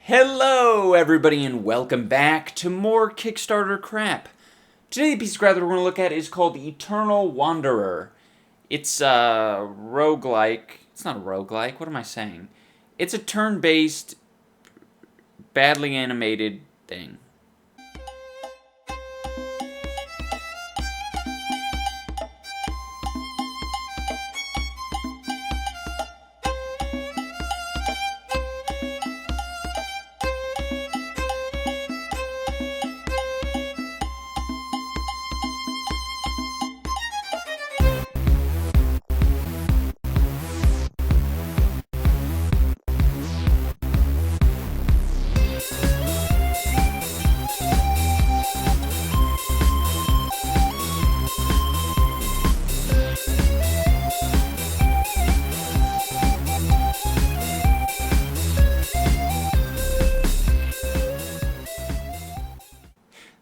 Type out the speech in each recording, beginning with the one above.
Hello everybody and welcome back to more Kickstarter crap. Today the piece of crap that we're going to look at is called Eternal Wanderer. It's a roguelike. It's not a roguelike, what am I saying? It's a turn-based, badly animated thing.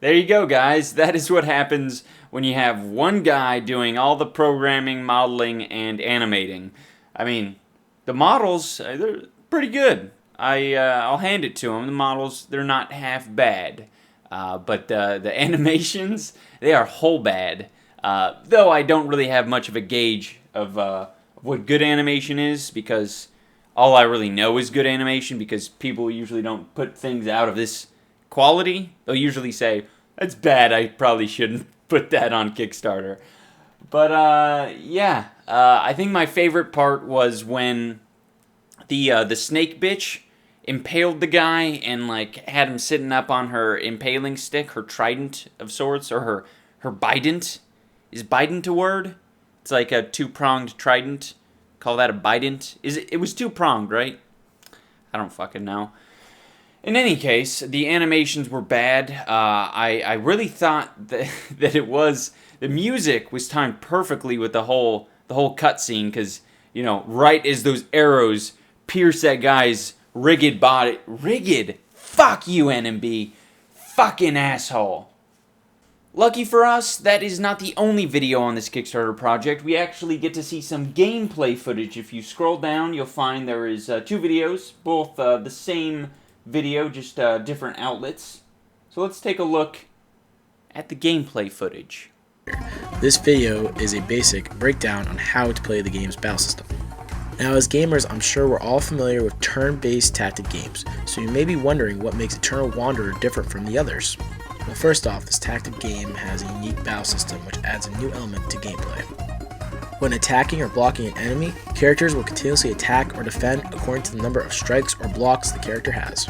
There you go, guys. That is what happens when you have one guy doing all the programming, modeling, and animating. I mean, the models, they're pretty good. I'll hand it to them. The models, they're not half bad. But the animations, they are whole bad. Though I don't really have much of a gauge of what good animation is, because all I really know is good animation, because people usually don't put things out of this quality. They'll usually say, that's bad, I probably shouldn't put that on Kickstarter. But yeah, I think my favorite part was when the snake bitch impaled the guy and like had him sitting up on her impaling stick, her trident of sorts, or her bident. Is bident a word? It's like a two-pronged trident. Call that a bident? It was two-pronged, right? I don't fucking know. In any case, the animations were bad. I really thought that it was, the music was timed perfectly with the whole cutscene, because, you know, right as those arrows pierce that guy's rigged body. Rigged? Fuck you, NMB. Fucking asshole. Lucky for us, that is not the only video on this Kickstarter project. We actually get to see some gameplay footage. If you scroll down, you'll find there is two videos, both the same video, just different outlets. So let's take a look at the gameplay footage. This video is a basic breakdown on how to play the game's battle system. Now, as gamers, I'm sure we're all familiar with turn-based tactic games, so you may be wondering what makes Eternal Wanderer different from the others. Well, first off, this tactic game has a unique battle system which adds a new element to gameplay. When attacking or blocking an enemy, characters will continuously attack or defend according to the number of strikes or blocks the character has.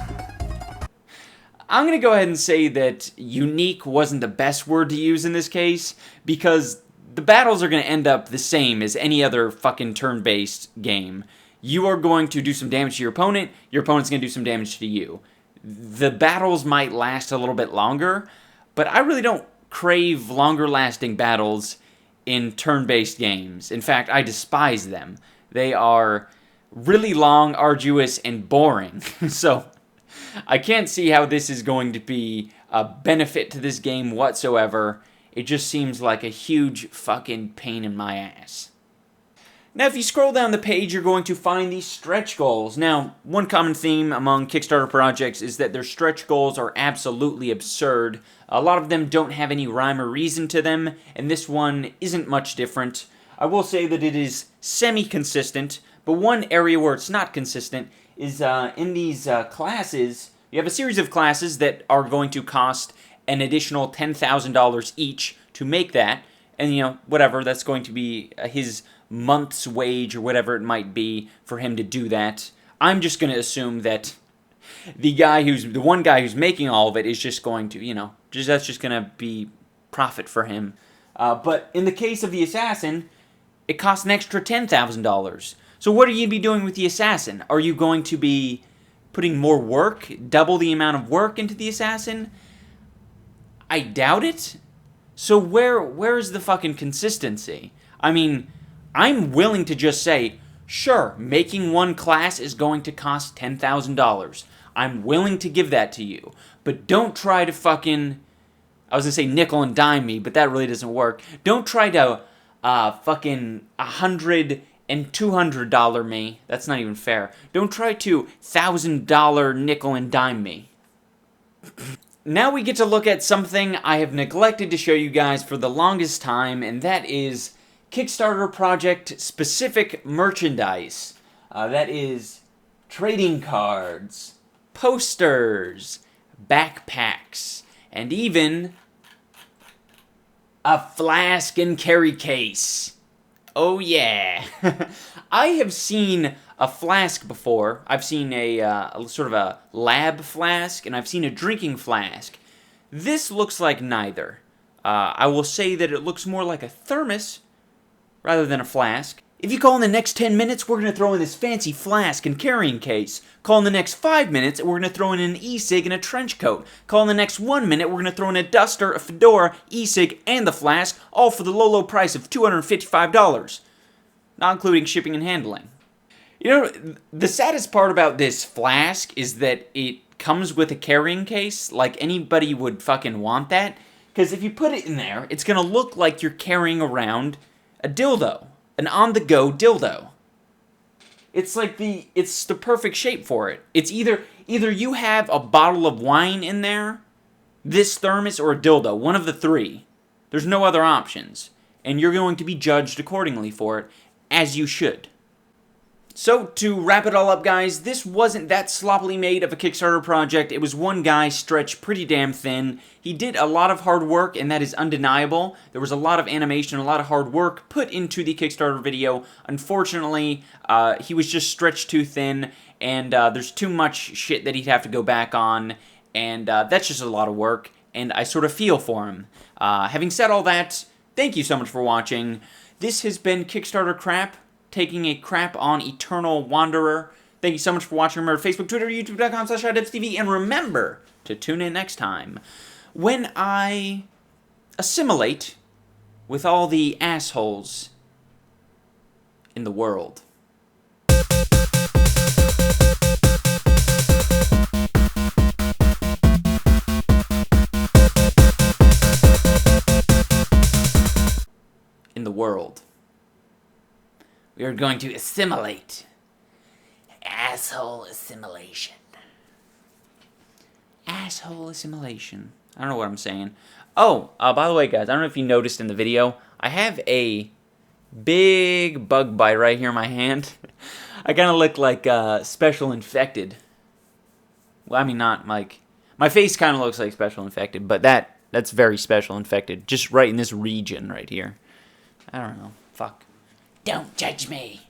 I'm going to go ahead and say that unique wasn't the best word to use in this case, because the battles are going to end up the same as any other fucking turn-based game. You are going to do some damage to your opponent's going to do some damage to you. The battles might last a little bit longer, but I really don't crave longer-lasting battles in turn-based games. In fact, I despise them. They are really long, arduous, and boring. So, I can't see how this is going to be a benefit to this game whatsoever. It just seems like a huge fucking pain in my ass. Now, if you scroll down the page, you're going to find these stretch goals. Now, one common theme among Kickstarter projects is that their stretch goals are absolutely absurd. A lot of them don't have any rhyme or reason to them, and this one isn't much different. I will say that it is semi-consistent, but one area where it's not consistent is in these classes. You have a series of classes that are going to cost an additional $10,000 each to make that, and, you know, whatever, that's going to be his month's wage or whatever it might be for him to do that. I'm just going to assume that the one guy who's making all of it is just going to, you know, that's just going to be profit for him. But in the case of the assassin, it costs an extra $10,000. So what are you going to be doing with the assassin? Are you going to be putting more work, double the amount of work into the assassin? I doubt it. So where is the fucking consistency? I mean, I'm willing to just say, sure, making one class is going to cost $10,000. I'm willing to give that to you. But don't try to fucking, I was going to say nickel and dime me, but that really doesn't work. Don't try to fucking and $200 me. That's not even fair. Don't try to $1,000 nickel and dime me. Now we get to look at something I have neglected to show you guys for the longest time, and that is Kickstarter project specific merchandise. That is trading cards, posters, backpacks, and even a flask and carry case. Oh yeah. I have seen a flask before. I've seen a sort of a lab flask, and I've seen a drinking flask. This looks like neither. I will say that it looks more like a thermos rather than a flask. If you call in the next 10 minutes, we're going to throw in this fancy flask and carrying case. Call in the next 5 minutes, and we're going to throw in an e-cig and a trench coat. Call in the next 1 minute, we're going to throw in a duster, a fedora, e-cig, and the flask, all for the low price of $255. Not including shipping and handling. You know, the saddest part about this flask is that it comes with a carrying case. Like, anybody would fucking want that. Because if you put it in there, it's going to look like you're carrying around a dildo. An on-the-go dildo. It's like it's the perfect shape for it. It's either you have a bottle of wine in there, this thermos, or a dildo. One of the three. There's no other options. And you're going to be judged accordingly for it, as you should. So, to wrap it all up, guys, this wasn't that sloppily made of a Kickstarter project. It was one guy stretched pretty damn thin. He did a lot of hard work, and that is undeniable. There was a lot of animation, a lot of hard work put into the Kickstarter video. Unfortunately, he was just stretched too thin, and there's too much shit that he'd have to go back on, and that's just a lot of work, and I sort of feel for him. Having said all that, thank you so much for watching. This has been Kickstarter Crap, taking a crap on Eternal Wanderer. Thank you so much for watching. Remember, Facebook, Twitter, YouTube.com/iDubbbzTV, and remember to tune in next time when I assimilate with all the assholes in the world. In the world. We are going to assimilate. Asshole assimilation. Asshole assimilation. I don't know what I'm saying. Oh, by the way, guys, I don't know if you noticed in the video, I have a big bug bite right here in my hand. I kind of look like Special Infected. Well, I mean, not like... My face kind of looks like Special Infected, but that's very Special Infected. Just right in this region right here. I don't know. Fuck. Don't judge me.